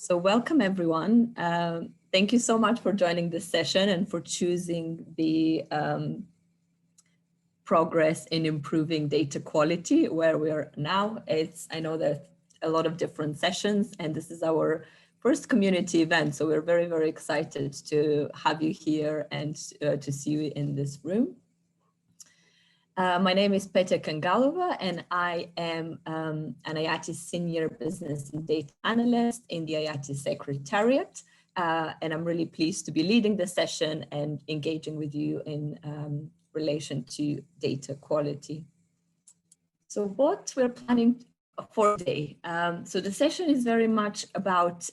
So welcome everyone. Thank you so much for joining this session and for choosing the progress in improving data quality where we are now. I know there's a lot of different sessions and this is our first community event. So we're very, very excited to have you here and to see you in this room. My name is Petra Kangalova and I am an IATI Senior Business and Data Analyst in the IATI Secretariat. And I'm really pleased to be leading the session and engaging with you in relation to data quality. So what we're planning for today. So the session is very much about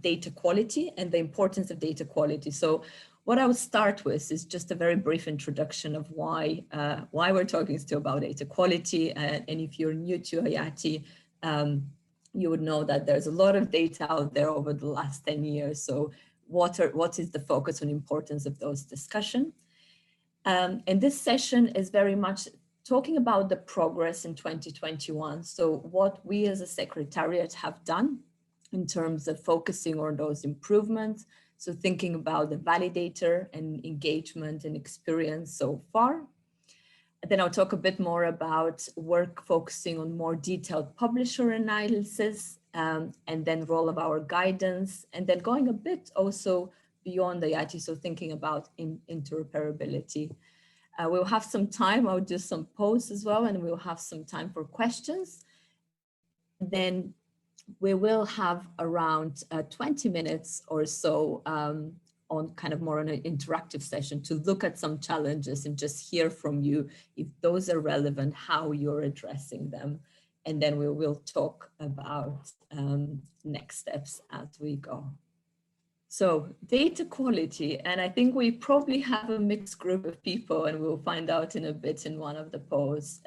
data quality and the importance of data quality. So what I would start with is just a very brief introduction of why we're talking still about data quality. And if you're new to IATI, you would know that there's a lot of data out there over the last 10 years. So what is the focus on importance of those discussions? And this session is very much talking about the progress in 2021. So what we as a Secretariat have done in terms of focusing on those improvements. So thinking about the validator and engagement and experience so far. And then I'll talk a bit more about work focusing on more detailed publisher analysis and then role of our guidance, and then going a bit also beyond the IATI, so thinking about interoperability. We'll have some time, I'll do some posts as well, and we'll have some time for questions. Then we will have around 20 minutes or so on kind of more on an interactive session to look at some challenges and just hear from you if those are relevant, how you're addressing them. And then we will talk about next steps as we go. So data quality, and I think we probably have a mixed group of people, and we'll find out in a bit in one of the posts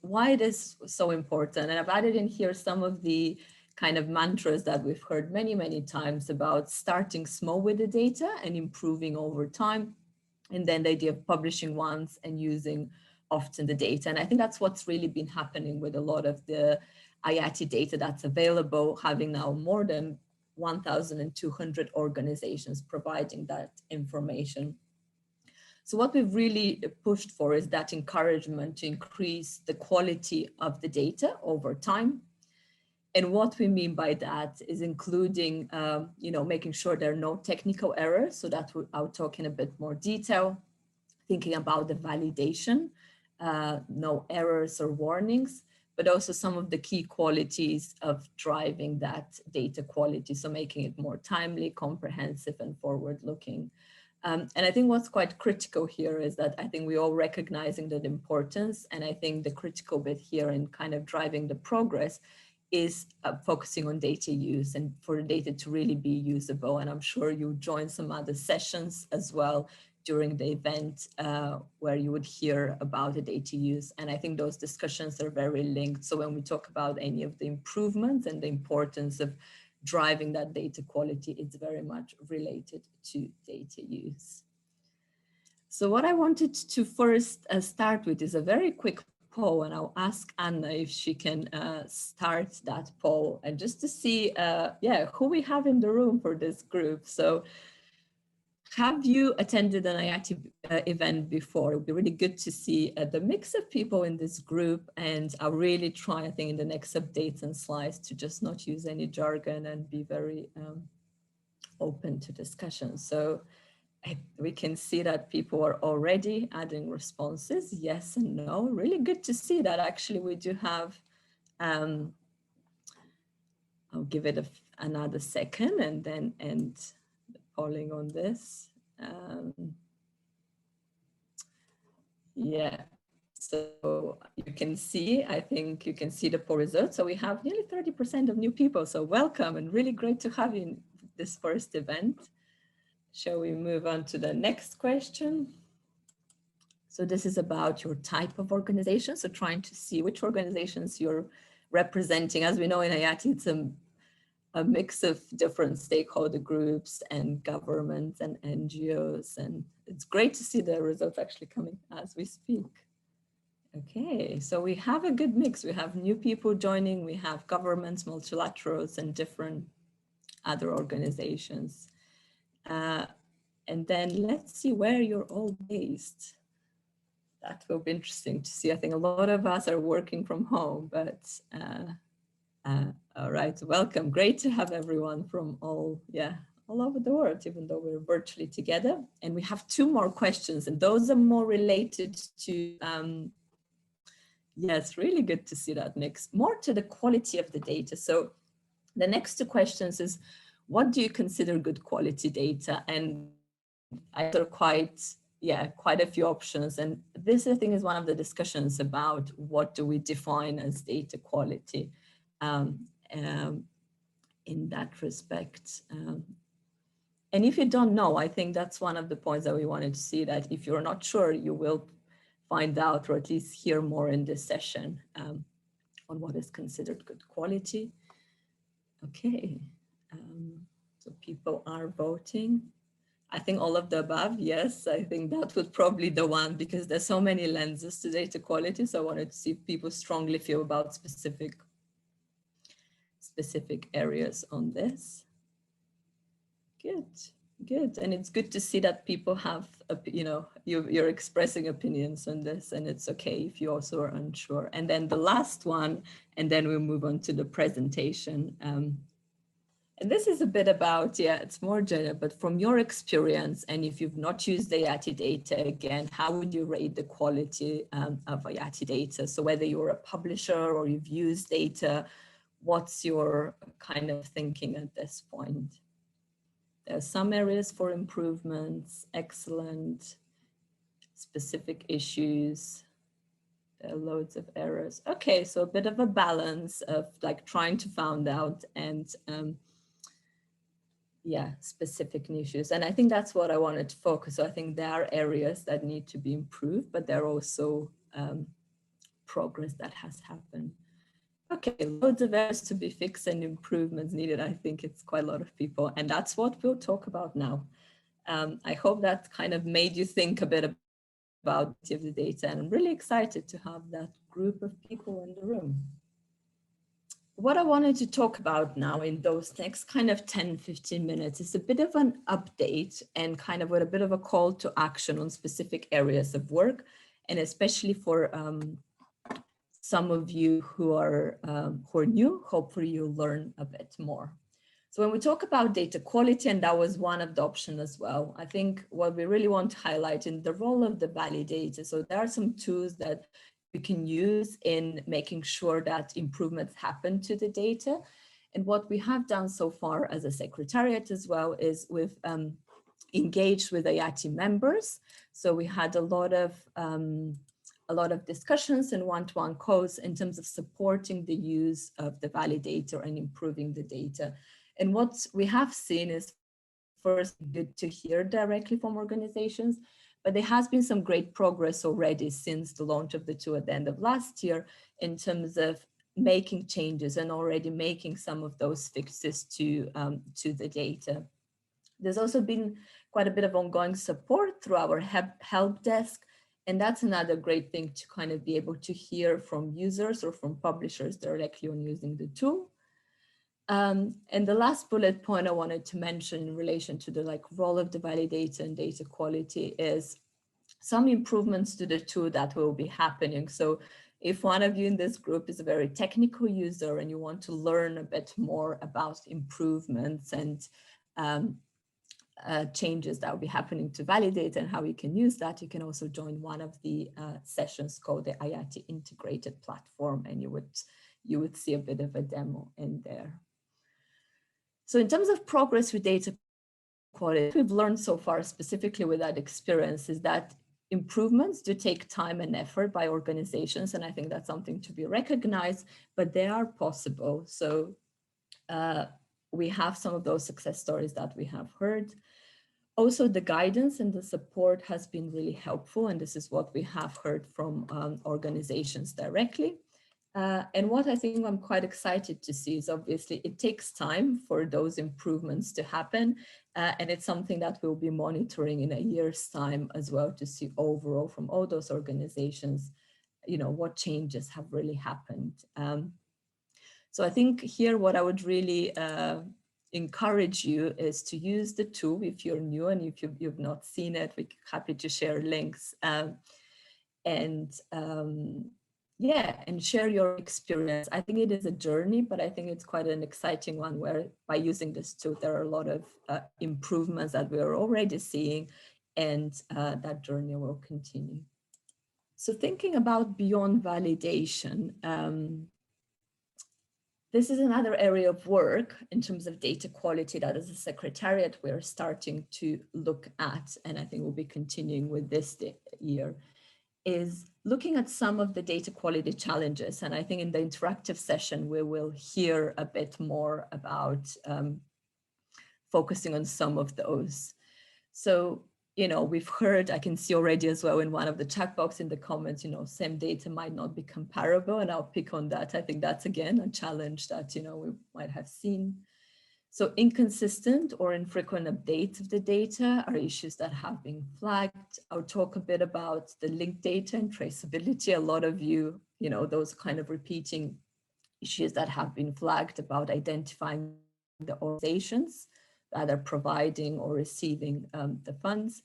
why it is so important. And I've added in here some of the kind of mantras that we've heard many, many times about starting small with the data and improving over time. And then the idea of publishing once and using often the data. And I think that's what's really been happening with a lot of the IATI data that's available, having now more than 1,200 organizations providing that information. So what we've really pushed for is that encouragement to increase the quality of the data over time. And what we mean by that is including, making sure there are no technical errors. So that I'll talk in a bit more detail, thinking about the validation, no errors or warnings, but also some of the key qualities of driving that data quality. So making it more timely, comprehensive, and forward-looking. And I think what's quite critical here is that I think we're all recognizing that importance. And I think the critical bit here in kind of driving the progress is focusing on data use and for the data to really be usable. And I'm sure you'll join some other sessions as well during the event where you would hear about the data use. And I think those discussions are very linked. So when we talk about any of the improvements and the importance of driving that data quality, it's very much related to data use. So what I wanted to first start with is a very quick poll, and I'll ask Anna if she can start that poll and just to see who we have in the room for this group. So have you attended an IATI event before? It would be really good to see the mix of people in this group, and I'll really try, I think, in the next updates and slides to just not use any jargon and be very open to discussion. So we can see that people are already adding responses, yes and no. Really good to see that. Actually, we do have, I'll give it another second and then end the polling on this. Yeah, so you can see, I think you can see the poll results. So we have nearly 30% of new people. So welcome and really great to have you in this first event. Shall we move on to the next question? So this is about your type of organization. So trying to see which organizations you're representing. As we know in IATI, it's a mix of different stakeholder groups and governments and NGOs. And it's great to see the results actually coming as we speak. Okay, so we have a good mix. We have new people joining. We have governments, multilaterals, and different other organizations. And then let's see where you're all based. That will be interesting to see. I think a lot of us are working from home, but all right, welcome. Great to have everyone from all over the world, even though we're virtually together. And we have two more questions, and those are more related to, yes, really good to see that, Nick. More to the quality of the data. So the next two questions is, what do you consider good quality data? And I thought quite a few options. And this, I think, is one of the discussions about what do we define as data quality in that respect. And if you don't know, I think that's one of the points that we wanted to see, that if you're not sure, you will find out, or at least hear more in this session on what is considered good quality. Okay, so people are voting. I think all of the above, yes. I think that would probably the one, because there's so many lenses to data quality. So I wanted to see if people strongly feel about specific areas on this. Good. And it's good to see that people have, you're expressing opinions on this, and it's okay if you also are unsure. And then the last one, and then we'll move on to the presentation. And this is a bit about, it's more general, but from your experience, and if you've not used the IATI data again, how would you rate the quality of IATI data? So whether you're a publisher or you've used data, what's your kind of thinking at this point? There are some areas for improvements, excellent, specific issues. There are loads of errors. Okay, so a bit of a balance of like trying to find out and specific issues. And I think that's what I wanted to focus. So I think there are areas that need to be improved, but there are also progress that has happened. Okay, loads of areas to be fixed and improvements needed. I think it's quite a lot of people, and that's what we'll talk about now. I hope that kind of made you think a bit about the data, and I'm really excited to have that group of people in the room. What I wanted to talk about now in those next kind of 10-15 minutes is a bit of an update and kind of with a bit of a call to action on specific areas of work, and especially for some of you who are new, hopefully you'll learn a bit more. So when we talk about data quality, and that was one of the options as well, I think what we really want to highlight in the role of the validator. So there are some tools that we can use in making sure that improvements happen to the data. And what we have done so far as a secretariat as well is we've engaged with IATI members. So we had a lot of discussions and one-to-one calls in terms of supporting the use of the validator and improving the data. And what we have seen is, first, good to hear directly from organizations, but there has been some great progress already since the launch of the tool at the end of last year in terms of making changes and already making some of those fixes to the data. There's also been quite a bit of ongoing support through our help desk. And that's another great thing to kind of be able to hear from users or from publishers directly on using the tool. And the last bullet point I wanted to mention in relation to the role of the validator and data quality is some improvements to the tool that will be happening. So if one of you in this group is a very technical user and you want to learn a bit more about improvements and changes that will be happening to validate and how we can use that, you can also join one of the sessions called the IATI Integrated Platform, and you would see a bit of a demo in there. So in terms of progress with data quality, what we've learned so far, specifically with that experience, is that improvements do take time and effort by organizations, and I think that's something to be recognized, but they are possible. So we have some of those success stories that we have heard. Also, the guidance and the support has been really helpful, and this is what we have heard from organizations directly. And what I think I'm quite excited to see is, obviously it takes time for those improvements to happen, and it's something that we'll be monitoring in a year's time as well to see overall from all those organizations, what changes have really happened. So I think here what I would really encourage you is to use the tool if you're new and if you've not seen it. We're happy to share links and yeah, and share your experience. I think it is a journey, but I think it's quite an exciting one where by using this tool, there are a lot of improvements that we are already seeing, and that journey will continue. So thinking about beyond validation, this is another area of work in terms of data quality that as a secretariat we're starting to look at, and I think we'll be continuing with this year, is looking at some of the data quality challenges. And I think in the interactive session, we will hear a bit more about focusing on some of those. So, you know, we've heard, I can see already as well in one of the chat box in the comments, you know, same data might not be comparable, and I'll pick on that. I think that's, again, a challenge that, you know, we might have seen. So inconsistent or infrequent updates of the data are issues that have been flagged. I'll talk a bit about the linked data and traceability. A lot of you, you know, those kind of repeating issues that have been flagged about identifying the organizations that are providing or receiving the funds,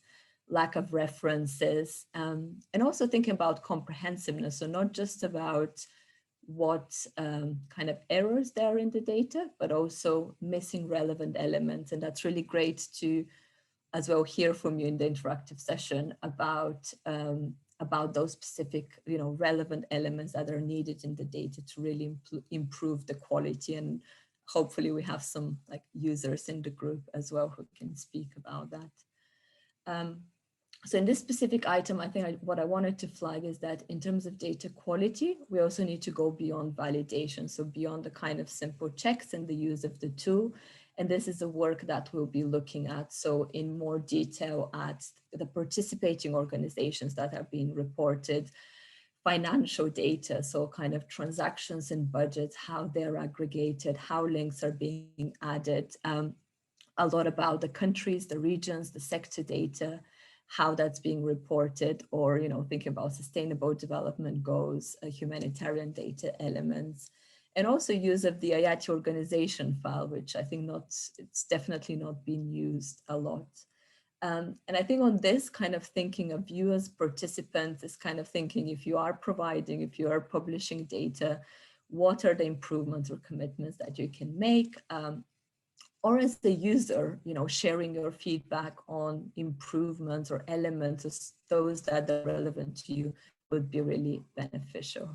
lack of references, and also thinking about comprehensiveness. So not just about what kind of errors there are in the data, but also missing relevant elements. And that's really great to as well hear from you in the interactive session about those specific, you know, relevant elements that are needed in the data to really improve the quality. And hopefully we have some like users in the group as well who can speak about that. So in this specific item, I think what I wanted to flag is that in terms of data quality, we also need to go beyond validation. So beyond the kind of simple checks and the use of the tool. And this is the work that we'll be looking at. So in more detail at the participating organizations that are being reported, financial data, so kind of transactions and budgets, how they're aggregated, how links are being added, a lot about the countries, the regions, the sector data, how that's being reported, or, you know, thinking about sustainable development goals, humanitarian data elements, and also use of the IATI organization file, which I think it's definitely not been used a lot. And I think on this kind of thinking of you as participants is kind of thinking if you are providing, if you are publishing data, what are the improvements or commitments that you can make? Or as the user, you know, sharing your feedback on improvements or elements of those that are relevant to you would be really beneficial.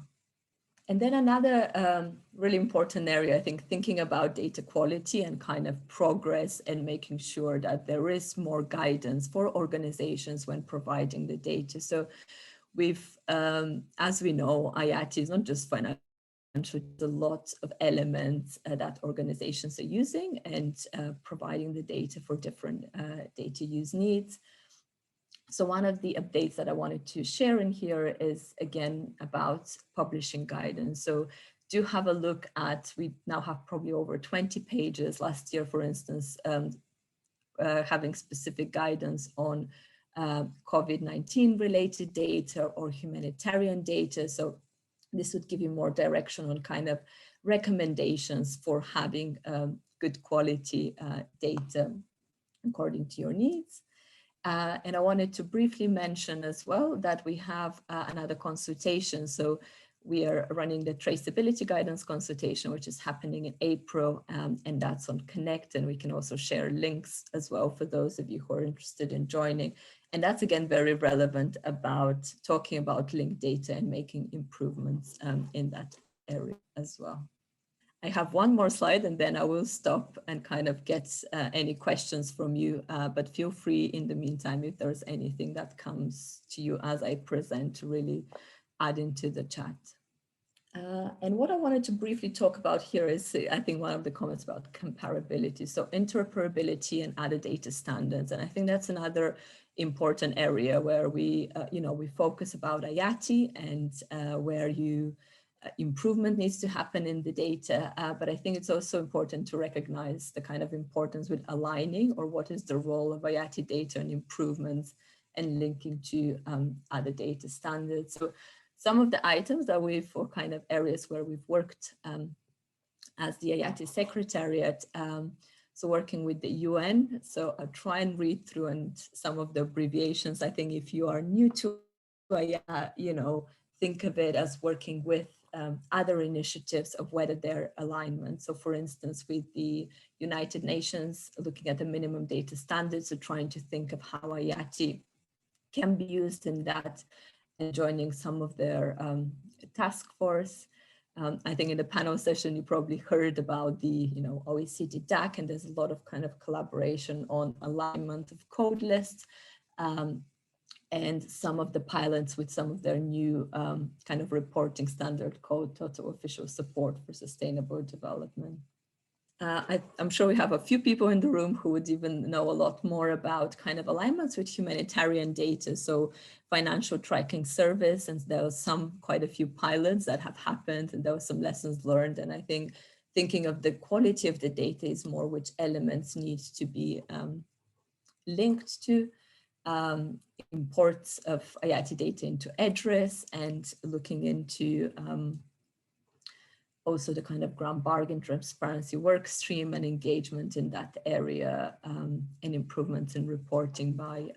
And then another really important area, I think, thinking about data quality and kind of progress and making sure that there is more guidance for organizations when providing the data. So we've, as we know, IATI is not just financial, a lot of elements that organizations are using and providing the data for different data use needs. So one of the updates that I wanted to share in here is, again, about publishing guidance. So do have a look at, we now have probably over 20 pages. Last year, for instance, having specific guidance on COVID-19 related data or humanitarian data. So this would give you more direction on kind of recommendations for having good quality data according to your needs. And I wanted to briefly mention as well that we have another consultation. So we are running the traceability guidance consultation, which is happening in April, and that's on Connect. And we can also share links as well for those of you who are interested in joining. And that's, again, very relevant about talking about linked data and making improvements in that area as well. I have one more slide and then I will stop and kind of get any questions from you, but feel free in the meantime if there's anything that comes to you as I present to really add into the chat. And what I wanted to briefly talk about here is, I think, one of the comments about comparability. So interoperability and other data standards. And I think that's another important area where we, we focus about IATI and where improvement needs to happen in the data. But I think it's also important to recognize the kind of importance with aligning, or what is the role of IATI data and improvements and linking to other data standards. So some of the items that or kind of areas where we've worked as the IATI Secretariat, So working with the UN, so I'll try and read through and some of the abbreviations. I think if you are new to think of it as working with other initiatives of whether they're alignment. So for instance, with the United Nations, looking at the minimum data standards, so trying to think of how IATI can be used in that and joining some of their task force. I think in the panel session, you probably heard about the OECD DAC, and there's a lot of kind of collaboration on alignment of code lists. And some of the pilots with some of their new kind of reporting standard called Total Official Support for Sustainable Development. I'm sure we have a few people in the room who would even know a lot more about kind of alignments with humanitarian data. So financial tracking service, and there was quite a few pilots that have happened, and there were some lessons learned. And I think thinking of the quality of the data is more which elements need to be linked to. Imports of IATI data into address, and looking into also the kind of ground bargain transparency work stream and engagement in that area, and improvements in reporting by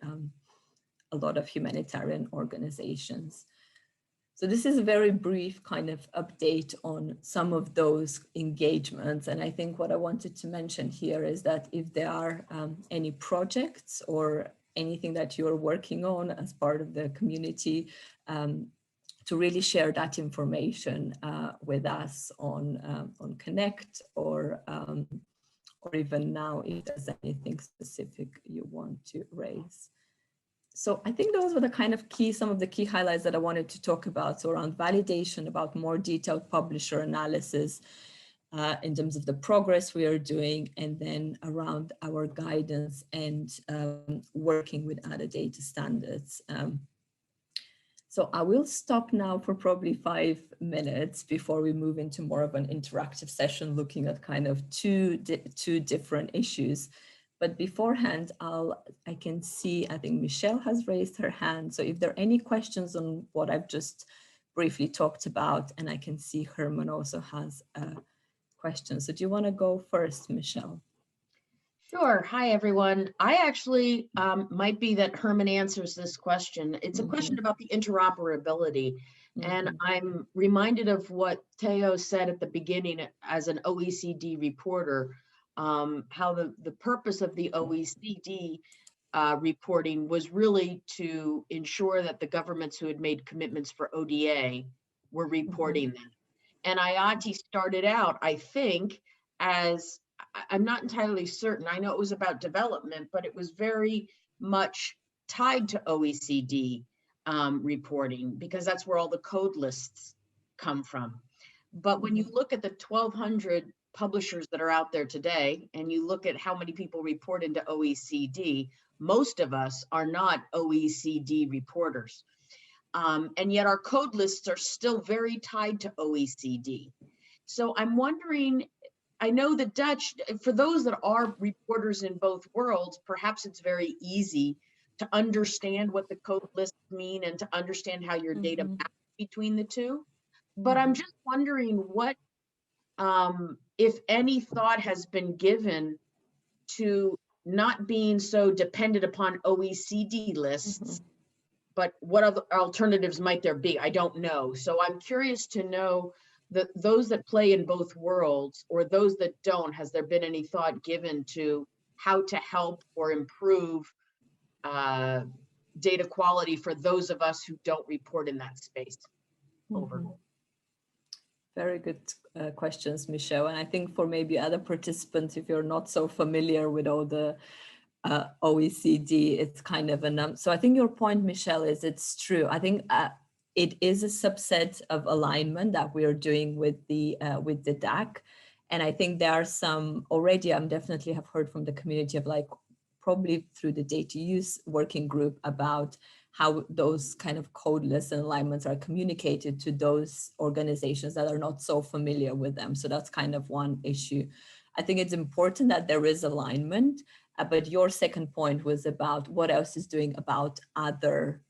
a lot of humanitarian organizations. So this is a very brief kind of update on some of those engagements. And I think what I wanted to mention here is that if there are any projects or anything that you're working on as part of the community, to really share that information with us on Connect, or even now if there's anything specific you want to raise. So I think those were the kind of some of the key highlights that I wanted to talk about. So around validation, about more detailed publisher analysis in terms of the progress we are doing, and then around our guidance and working with other data standards. So I will stop now for probably 5 minutes before we move into more of an interactive session, looking at kind of two different issues. But beforehand, I can see, I think Michelle has raised her hand. So if there are any questions on what I've just briefly talked about, and I can see Herman also has a question. So do you want to go first, Michelle? Sure. Hi, everyone. I actually might be that Herman answers this question. It's a question about the interoperability. And I'm reminded of what Theo said at the beginning as an OECD reporter, how the purpose of the OECD reporting was really to ensure that the governments who had made commitments for ODA were reporting them. And IATI started out, I think, as, I'm not entirely certain, I know it was about development, but it was very much tied to OECD reporting, because that's where all the code lists come from. But when you look at the 1,200 publishers that are out there today, and you look at how many people report into OECD, most of us are not OECD reporters. And yet our code lists are still very tied to OECD. So I'm wondering, I know the Dutch, for those that are reporters in both worlds, perhaps it's very easy to understand what the code lists mean and to understand how your data maps between the two. But I'm just wondering what, if any thought has been given to not being so dependent upon OECD lists, but what other alternatives might there be? I don't know. So I'm curious to know that those that play in both worlds, or those that don't, has there been any thought given to how to help or improve data quality for those of us who don't report in that space? Over. Very good questions, Michelle. And I think for maybe other participants, if you're not so familiar with all the OECD, it's kind of a so I think your point, Michelle, is it's true. I think it is a subset of alignment that we are doing with the DAC. And I think there are some already, I'm definitely have heard from the community of like, probably through the data use working group, about how those kind of code lists and alignments are communicated to those organizations that are not so familiar with them. So that's kind of one issue. I think it's important that there is alignment, but your second point was about what else is doing about other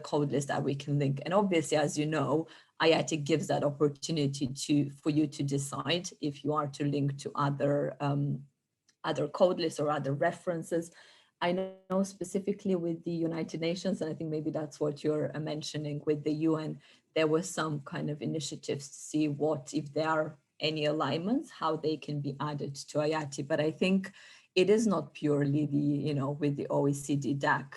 code lists that we can link. And obviously, as you know, IATI gives that opportunity for you to decide if you are to link to other other code lists or other references. I know specifically with the United Nations, and I think maybe that's what you're mentioning with the UN, there was some kind of initiatives to see what, if there are any alignments, how they can be added to IATI. But I think it is not purely the, with the OECD DAC.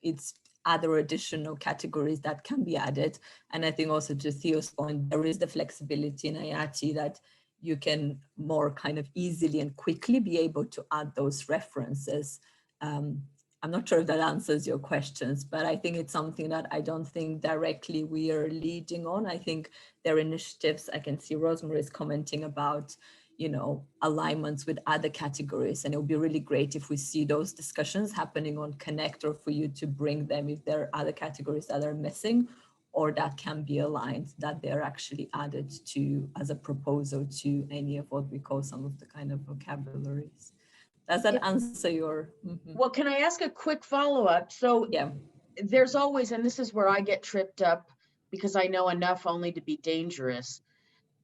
It's other additional categories that can be added. And I think also to Theo's point, there is the flexibility in IATI that you can more kind of easily and quickly be able to add those references. I'm not sure if that answers your questions, but I think it's something that I don't think directly we are leading on. I think there are initiatives. I can see Rosemary is commenting about, alignments with other categories. And it would be really great if we see those discussions happening on Connect, or for you to bring them if there are other categories that are missing or that can be aligned, that they're actually added to as a proposal to any of what we call some of the kind of vocabularies. Does that answer your? Well, can I ask a quick follow-up? So yeah, there's always, and this is where I get tripped up because I know enough only to be dangerous.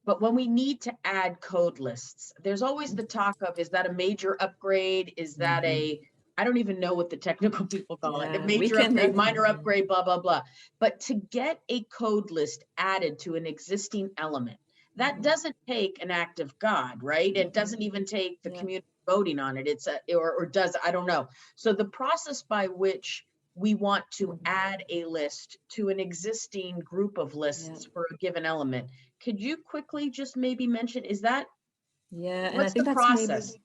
But when we need to add code lists, there's always the talk of, is that a major upgrade? Is that I don't even know what the technical people call it, a major upgrade, minor upgrade, blah, blah, blah. But to get a code list added to an existing element, that doesn't take an act of God, right? It doesn't even take the community voting on it. It's or does, I don't know. So the process by which we want to add a list to an existing group of lists for a given element, could you quickly just maybe mention, is that, and what's I think the that's process? Maybe,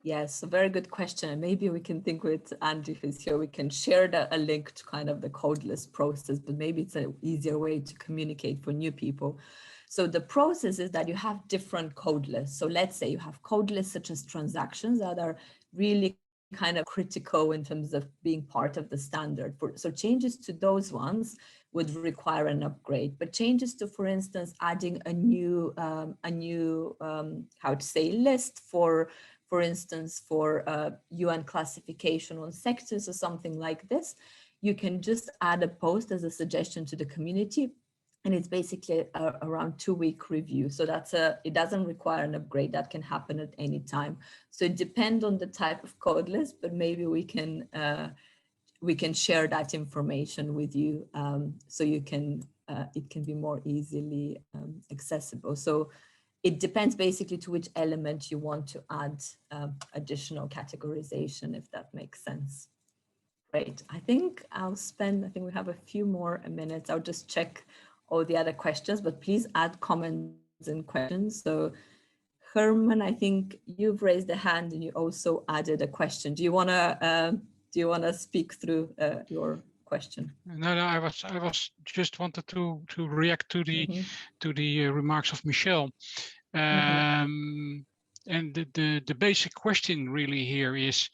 yes, a very good question. And maybe we can think with Andy, who's here, we can share a link to kind of the code list process, but maybe it's an easier way to communicate for new people. So the process is that you have different code lists. So let's say you have code lists such as transactions that are really kind of critical in terms of being part of the standard. So changes to those ones would require an upgrade, but changes to, for instance, adding a new list for instance, for UN classification on sectors or something like this, you can just add a post as a suggestion to the community. And it's basically around 2-week review. So it doesn't require an upgrade. That can happen at any time. So it depends on the type of code list, but maybe we can share that information with you, so you can it can be more easily accessible. So it depends basically to which element you want to add additional categorization, if that makes sense. Great. I think we have a few more minutes. I'll just check all the other questions, but please add comments and questions. So Herman, I think you've raised a hand and you also added a question. Do you want to speak through your question? No, I was just wanted to react to the remarks of Michelle. And the basic question really here is,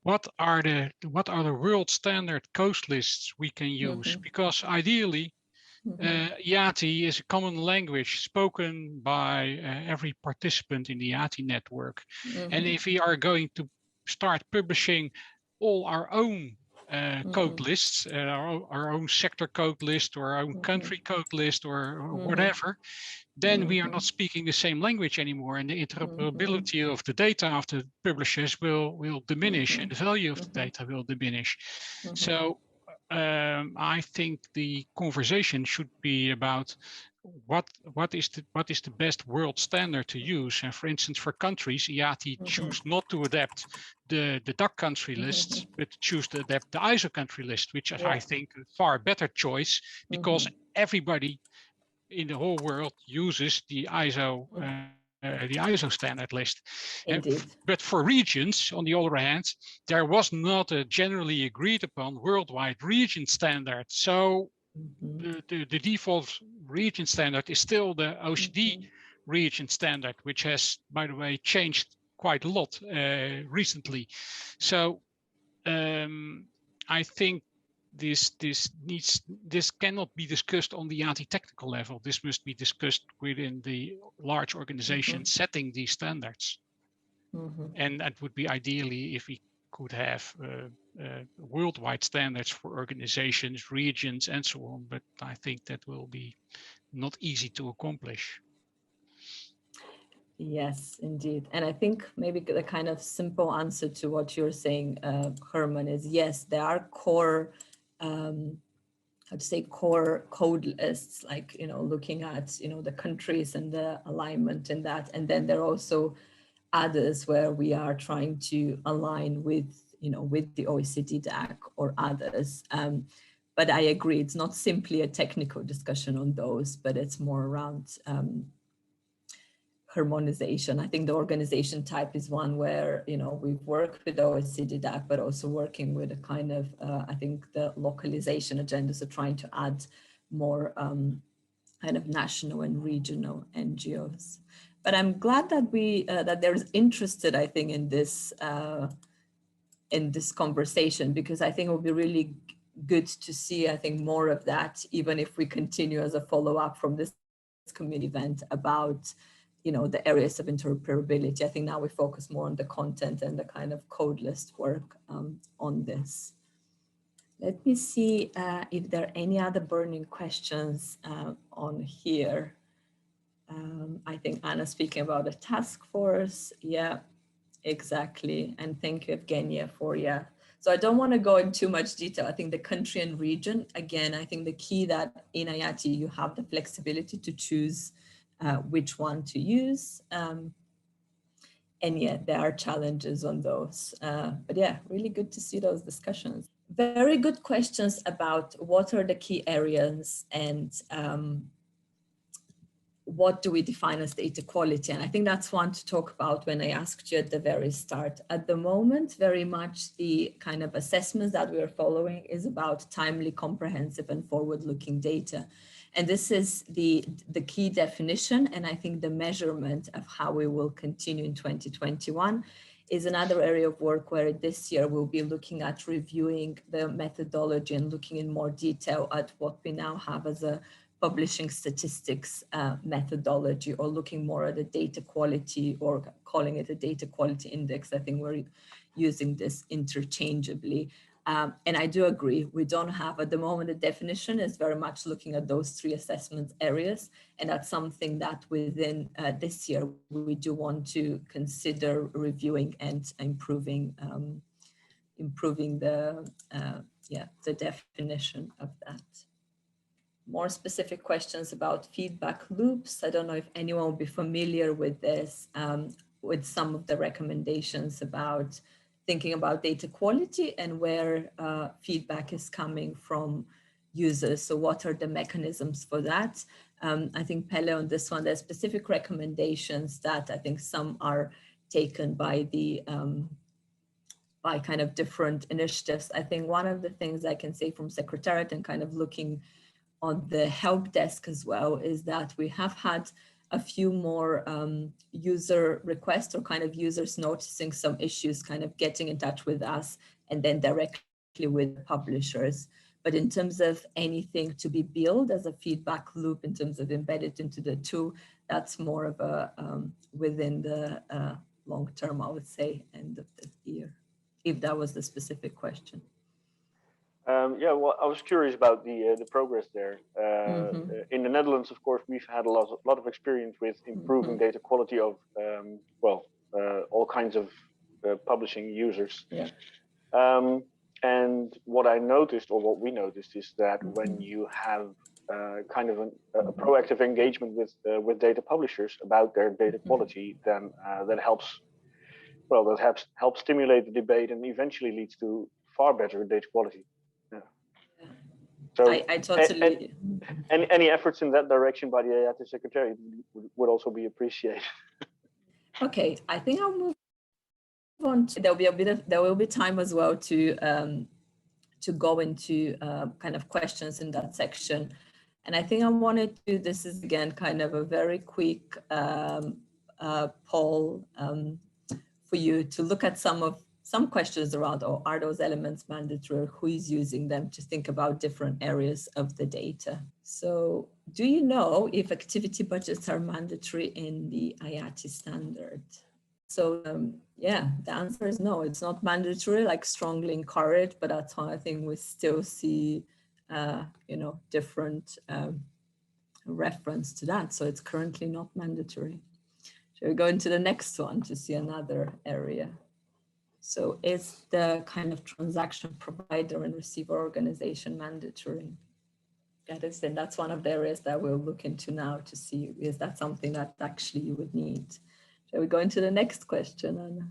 what are the world standard code lists we can use? Because ideally, IATI is a common language spoken by every participant in the IATI network. And if we are going to start publishing all our own code lists, our own sector code list, or our own country code list, or whatever, then we are not speaking the same language anymore, and the interoperability of the data of the publishers will diminish, and the value of the data will diminish. So I think the conversation should be about what is the best world standard to use. And for instance, for countries, IATI choose not to adapt the DAC country lists, but choose to adapt the ISO country list, which is, I think, a far better choice, because everybody in the whole world uses the ISO standard list. But for regions, on the other hand, there was not a generally agreed upon worldwide region standard. So the default region standard is still the OECD region standard, which has, by the way, changed quite a lot recently. So I think this cannot be discussed on the IATI technical level. This must be discussed within the large organization setting these standards. And that would be ideally if we could have worldwide standards for organizations, regions, and so on. But I think that will be not easy to accomplish. Yes, indeed. And I think maybe the kind of simple answer to what you're saying, Herman, is yes, there are core, how to say, core code lists, like, looking at, the countries and the alignment in that. And then there are also others where we are trying to align with, with the OECD DAC or others. But I agree, it's not simply a technical discussion on those, but it's more around harmonization. I think the organization type is one where, we've worked with OECD DAC, but also working with a kind of, I think the localization agenda, so trying to add more kind of national and regional NGOs. But I'm glad that that there's interested, I think, in this conversation, because I think it will be really good to see, I think, more of that, even if we continue as a follow-up from this community event about, the areas of interoperability. I think now we focus more on the content and the kind of code list work on this. Let me see if there are any other burning questions on here. I think Anna's speaking about a task force. Yeah, exactly. And thank you, Evgenia, for, So I don't want to go in too much detail. I think the country and region, again, I think the key that in IATI, you have the flexibility to choose which one to use. And yet there are challenges on those. But yeah, really good to see those discussions. Very good questions about what are the key areas and what do we define as data quality? And I think that's one to talk about when I asked you at the very start. At the moment, very much the kind of assessments that we are following is about timely, comprehensive, and forward-looking data. And this is the key definition, and I think the measurement of how we will continue in 2021 is another area of work where this year we'll be looking at reviewing the methodology and looking in more detail at what we now have as a publishing statistics methodology, or looking more at the data quality, or calling it a data quality index. I think we're using this interchangeably. And I do agree, we don't have at the moment, the definition is very much looking at those three assessment areas. And that's something that within this year, we do want to consider reviewing and improving the definition of that. More specific questions about feedback loops. I don't know if anyone will be familiar with this, with some of the recommendations about thinking about data quality and where feedback is coming from users. So what are the mechanisms for that? I think Pele on this one, there's specific recommendations that I think some are taken by the by kind of different initiatives. I think one of the things I can say from Secretariat and kind of looking on the help desk as well is that we have had a few more user requests, or kind of users noticing some issues, kind of getting in touch with us and then directly with publishers. But in terms of anything to be built as a feedback loop in terms of embedded into the tool, that's more of a within the long term, I would say, end of the year, if that was the specific question. Yeah, well, I was curious about the progress there. In the Netherlands, of course, we've had a lot of experience with improving data quality of all kinds of publishing users. Yeah. And what I noticed, or what we noticed, is that when you have kind of a proactive engagement with data publishers about their data quality, then that helps. Well, that helps stimulate the debate and eventually leads to far better data quality. Yeah. So I totally. Any efforts in that direction by the IATI Secretariat would also be appreciated. Okay, I think I'll move on. There will be time as well to go into kind of questions in that section, and I think I wanted to. This is again kind of a very quick poll for you to look at some questions around, or are those elements mandatory, or who is using them, to think about different areas of the data. So do you know if activity budgets are mandatory in the IATI standard? So yeah, the answer is no, it's not mandatory, like strongly encouraged, but that's why I think we still see, different reference to that. So it's currently not mandatory. Shall we go into the next one to see another area? So is the kind of transaction provider and receiver organization mandatory? That's one of the areas that we'll look into now to see, is that something that actually you would need? Shall we go into the next question, Anna?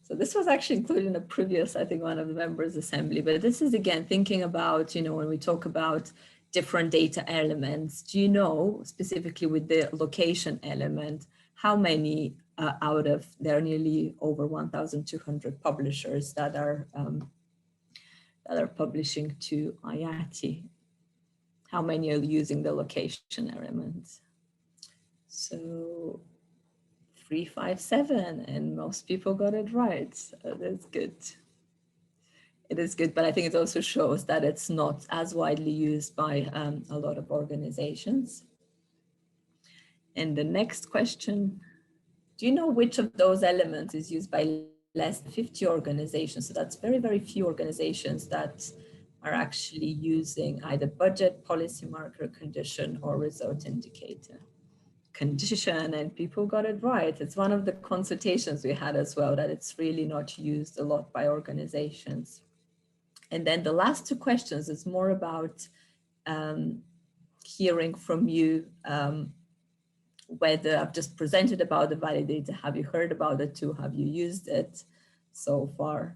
So this was actually included in a previous, I think, one of the members' assembly, but this is again thinking about, when we talk about different data elements, do you know specifically with the location element, how many out of, there are nearly over 1,200 publishers that are publishing to IATI? How many are using the location element? So 357, and most people got it right. So that's good. It is good, but I think it also shows that it's not as widely used by a lot of organizations. And the next question, do you know which of those elements is used by less than 50 organizations? So that's very, very few organizations that are actually using either budget, policy marker, condition, or result indicator. Condition, and people got it right. It's one of the consultations we had as well, that it's really not used a lot by organizations. And then the last two questions is more about hearing from you, whether I've just presented about the validator, have you heard about it too? Have you used it so far?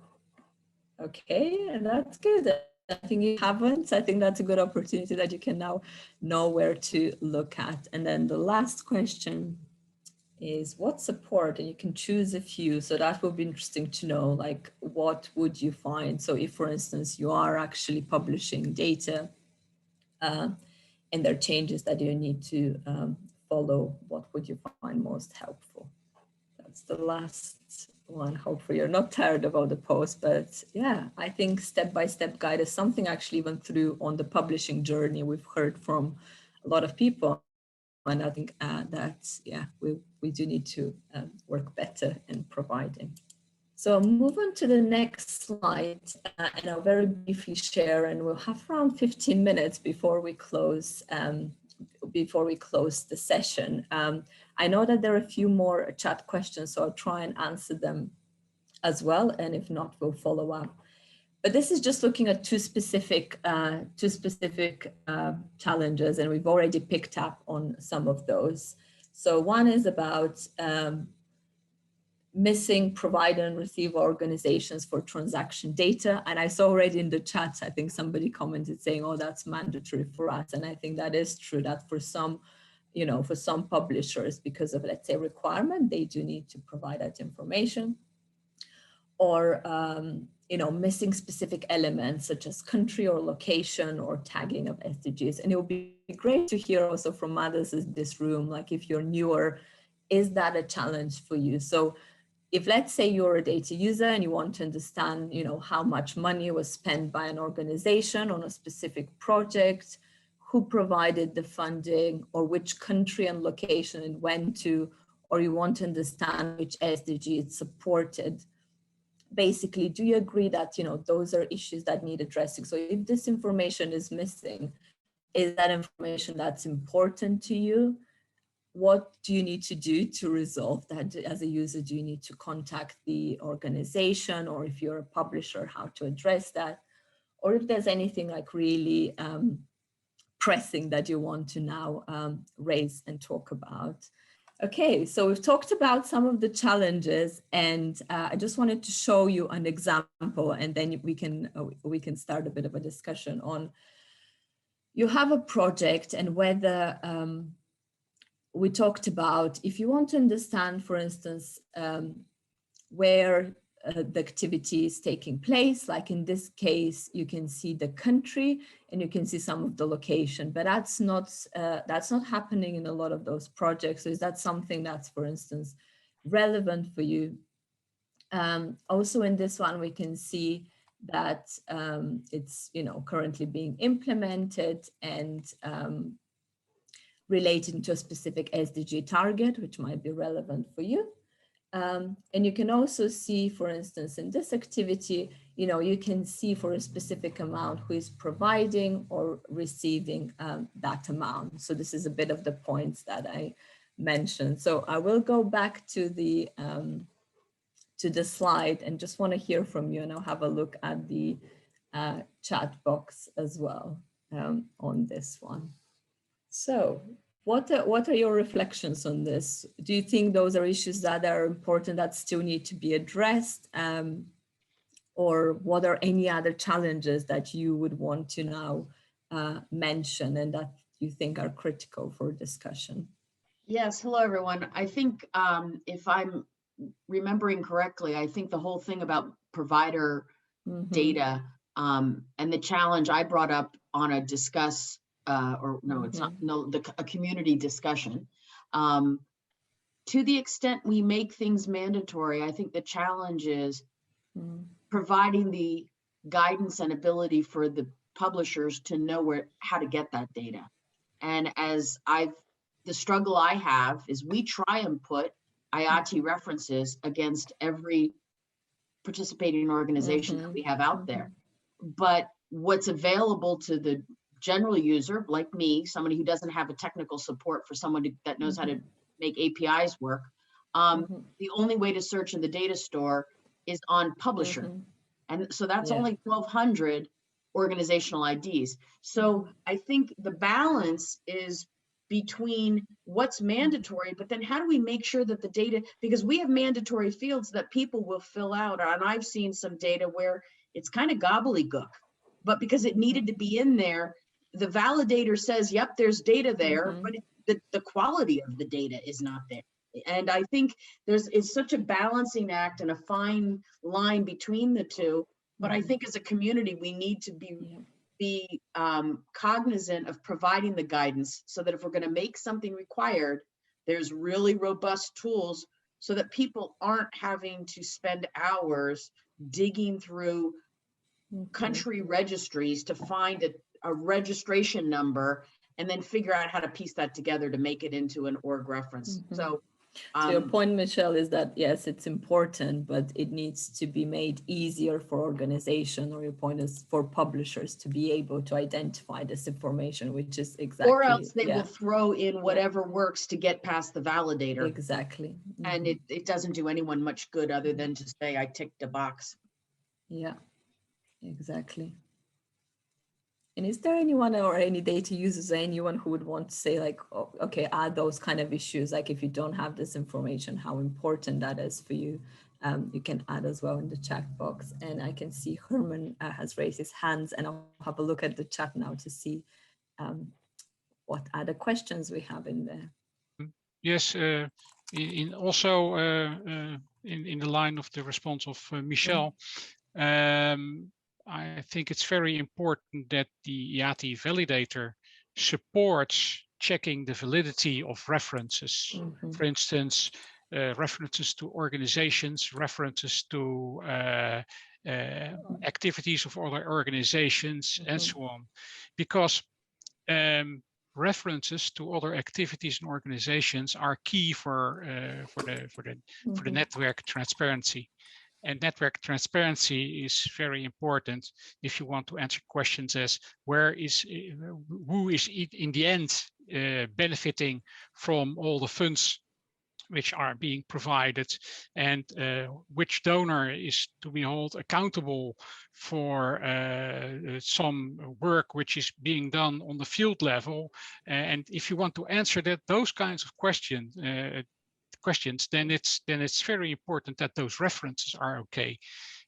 Okay, and that's good. I think you haven't. I think that's a good opportunity that you can now know where to look at. And then the last question is what support, and you can choose a few. So that will be interesting to know, like, what would you find? So if, for instance, you are actually publishing data and there are changes that you need to follow, what would you find most helpful? That's the last one. Hopefully you're not tired about the post, but yeah, I think step-by-step guide is something actually even through on the publishing journey, we've heard from a lot of people. And I think that, yeah, we do need to work better in providing. So I'll move on to the next slide, and I'll very briefly share, and we'll have around 15 minutes before we close the session. I know that there are a few more chat questions, so I'll try and answer them as well, and if not, we'll follow up. But this is just looking at two specific challenges, and we've already picked up on some of those. So one is about missing provider and receiver organizations for transaction data. And I saw already in the chat, I think somebody commented saying, oh, that's mandatory for us. And I think that is true, that for some, for some publishers, because of, let's say, requirement, they do need to provide that information. Or, missing specific elements such as country or location or tagging of SDGs. And it would be great to hear also from others in this room, like if you're newer, is that a challenge for you? So if, let's say, you're a data user and you want to understand, how much money was spent by an organization on a specific project, who provided the funding, or which country and location it went to, or you want to understand which SDG it supported, basically, do you agree that, those are issues that need addressing? So if this information is missing, is that information that's important to you? What do you need to do to resolve that? As a user, do you need to contact the organization, or if you're a publisher, how to address that? Or if there's anything like really pressing that you want to now raise and talk about. Okay, so we've talked about some of the challenges, and I just wanted to show you an example, and then we can start a bit of a discussion on, you have a project, and whether we talked about, if you want to understand, for instance, where the activity is taking place, like in this case, you can see the country and you can see some of the location, but that's not happening in a lot of those projects. So is that something that's, for instance, relevant for you? Also in this one, we can see that it's currently being implemented and relating to a specific SDG target, which might be relevant for you. And you can also see, for instance, in this activity, you can see for a specific amount who is providing or receiving that amount. So this is a bit of the points that I mentioned. So I will go back to the slide and just want to hear from you, and I'll have a look at the chat box as well on this one. So what are your reflections on this? Do you think those are issues that are important that still need to be addressed? Or what are any other challenges that you would want to now mention and that you think are critical for discussion? Yes, hello everyone. I think if I'm remembering correctly, I think the whole thing about provider data and the challenge I brought up on a discuss, or no, it's not, no, a community discussion. To the extent we make things mandatory, I think the challenge is providing the guidance and ability for the publishers to know how to get that data. And as the struggle I have is we try and put IATI references against every participating organization that we have out there. But what's available to the general user, like me, somebody who doesn't have a technical support for someone that knows how to make APIs work, the only way to search in the data store is on publisher. And so that's only 1,200 organizational IDs. So I think the balance is between what's mandatory, but then how do we make sure that the data, because we have mandatory fields that people will fill out, and I've seen some data where it's kind of gobbledygook, but because it needed to be in there, the validator says, yep, there's data there, but the quality of the data is not there. And I think it's such a balancing act and a fine line between the two. But I think as a community, we need to be cognizant of providing the guidance so that if we're going to make something required, there's really robust tools so that people aren't having to spend hours digging through country registries to find a registration number and then figure out how to piece that together to make it into an org reference. So your point, Michelle, is that yes, it's important, but it needs to be made easier for organization, or your point is for publishers to be able to identify this information, which is exactly. Or else they will throw in whatever works to get past the validator. Exactly. And it doesn't do anyone much good other than to say, I ticked a box. Yeah, exactly. And is there anyone or any data users, anyone who would want to say like, oh, okay, add those kind of issues, like if you don't have this information, how important that is for you, you can add as well in the chat box. And I can see Herman has raised his hands, and I'll have a look at the chat now to see what other questions we have in there. Yes, also in the line of the response of Michelle, I think it's very important that the IATI validator supports checking the validity of references. For instance, references to organizations, references to activities of other organizations, and so on. Because references to other activities and organizations are key for the network transparency. And network transparency is very important if you want to answer questions as who is in the end benefiting from all the funds which are being provided, and which donor is to be held accountable for some work which is being done on the field level. And if you want to answer those kinds of questions, then it's very important that those references are okay.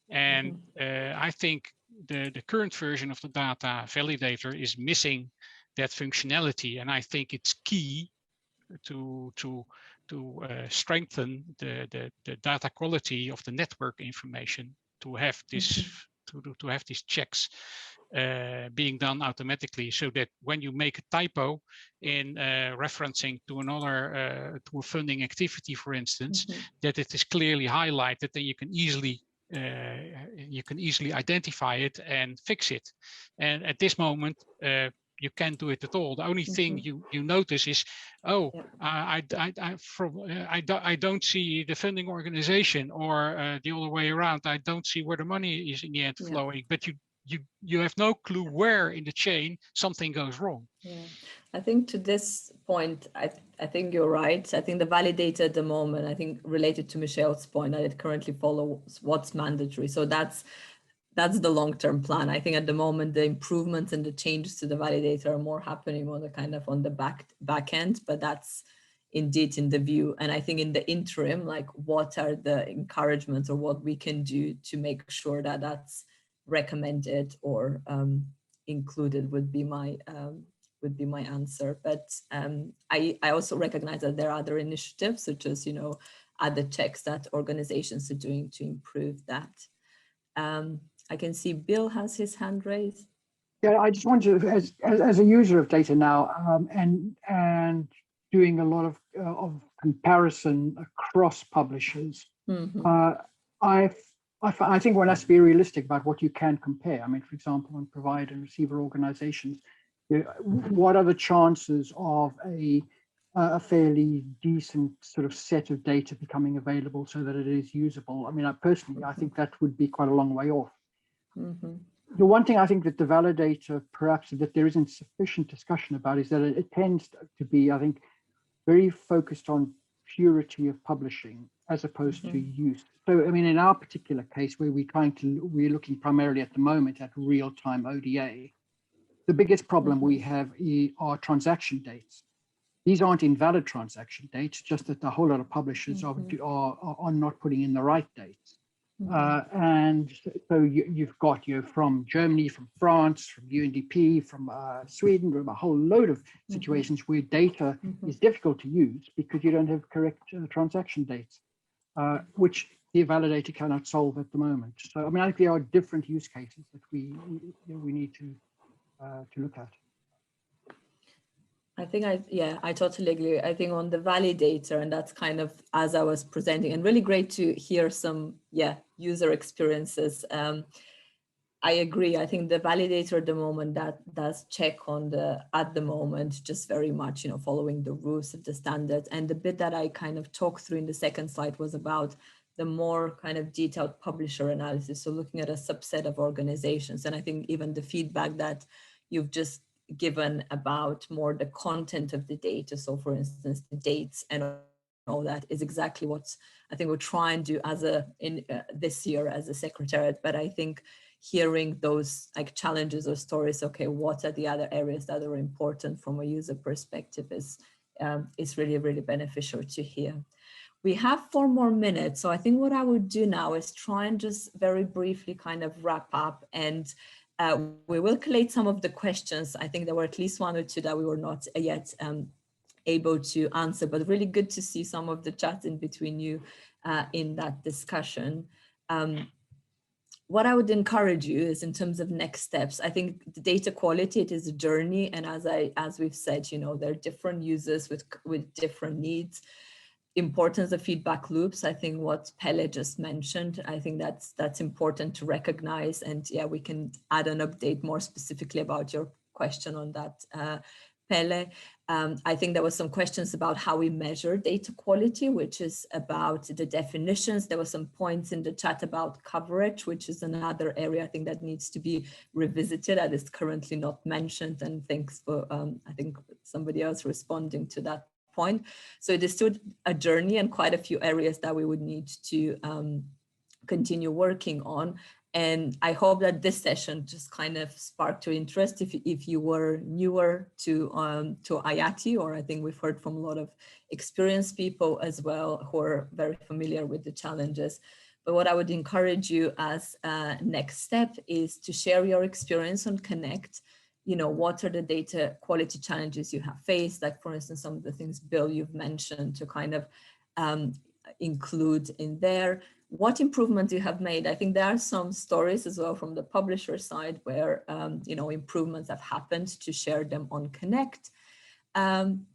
And I think the current version of the data validator is missing that functionality, and I think it's key to strengthen the data quality of the network information, to have this to have these checks being done automatically, so that when you make a typo in referencing to another to a funding activity, for instance, that it is clearly highlighted, and you can easily identify it and fix it. And at this moment, you can't do it at all. The only thing you notice is, oh, I don't see the funding organization, or the other way around, I don't see where the money is in the end flowing. But you have no clue where in the chain something goes wrong. Yeah, I think to this point, I think you're right. I think the validator at the moment, I think related to Michelle's point, that it currently follows what's mandatory. So that's the long-term plan. I think at the moment, the improvements and the changes to the validator are more happening on the kind of on the back end, but that's indeed in the view. And I think in the interim, like what are the encouragements or what we can do to make sure that that's recommended or included would be my answer. But I also recognize that there are other initiatives such as, other checks that organizations are doing to improve that. I can see Bill has his hand raised. Yeah, I just want to, as a user of data now, and doing a lot of comparison across publishers, I think one has to be realistic about what you can compare. I mean, for example, on provider and receiver organizations, what are the chances of a fairly decent sort of set of data becoming available so that it is usable? I mean, I think that would be quite a long way off. The one thing I think that the validator, perhaps that there isn't sufficient discussion about, is that it tends to be, I think, very focused on purity of publishing as opposed to use. So, I mean, in our particular case, where we're looking primarily at the moment at real-time ODA, the biggest problem we have are transaction dates. These aren't invalid transaction dates, just that a whole lot of publishers are not putting in the right dates. And so you've got from Germany, from France, from UNDP, from Sweden, from a whole load of situations where data is difficult to use because you don't have correct transaction dates, which the validator cannot solve at the moment. So I mean, I think there are different use cases that we need to look at. I think I totally agree. I think on the validator, and that's kind of as I was presenting, and really great to hear some user experiences. I agree. I think the validator at the moment that does check on at the moment, just very much, following the rules of the standards. And the bit that I kind of talked through in the second slide was about the more kind of detailed publisher analysis. So looking at a subset of organizations. And I think even the feedback that you've just given about more the content of the data. So for instance, the dates and all that is exactly what I think we'll try and do this year as a secretariat. But I think hearing those like challenges or stories, okay, what are the other areas that are important from a user perspective is really, really beneficial to hear. We have 4 more minutes. So I think what I would do now is try and just very briefly kind of wrap up, and we will collate some of the questions. I think there were at least 1 or 2 that we were not yet able to answer, but really good to see some of the chats in between you in that discussion. What I would encourage you is in terms of next steps. I think the data quality, it is a journey. And as we've said, there are different users with different needs. Importance of feedback loops. I think what Pelle just mentioned, I think that's important to recognize. And we can add an update more specifically about your question on that, Pelle. I think there were some questions about how we measure data quality, which is about the definitions. There were some points in the chat about coverage, which is another area I think that needs to be revisited, that is currently not mentioned. And thanks for, I think, somebody else responding to that point. So it is still a journey and quite a few areas that we would need to continue working on. And I hope that this session just kind of sparked your interest if you were newer to IATI, or I think we've heard from a lot of experienced people as well who are very familiar with the challenges. But what I would encourage you as a next step is to share your experience on Connect. What are the data quality challenges you have faced? Like, for instance, some of the things, Bill, you've mentioned, to kind of include in there. What improvements you have made? I think there are some stories as well from the publisher side where, improvements have happened, to share them on Connect. And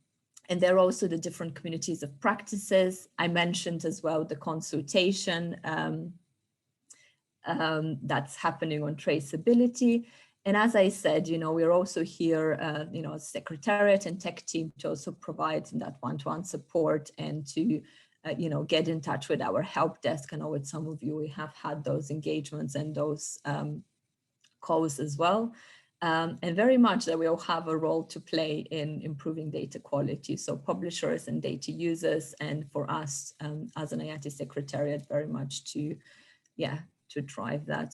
there are also the different communities of practices. I mentioned as well the consultation that's happening on traceability. And as I said, we're also here, Secretariat and tech team to also provide that one-to-one support and to, get in touch with our help desk. I know with some of you, we have had those engagements and those calls as well. and very much that we all have a role to play in improving data quality. So publishers and data users, and for us as an IATI Secretariat, very much to drive that.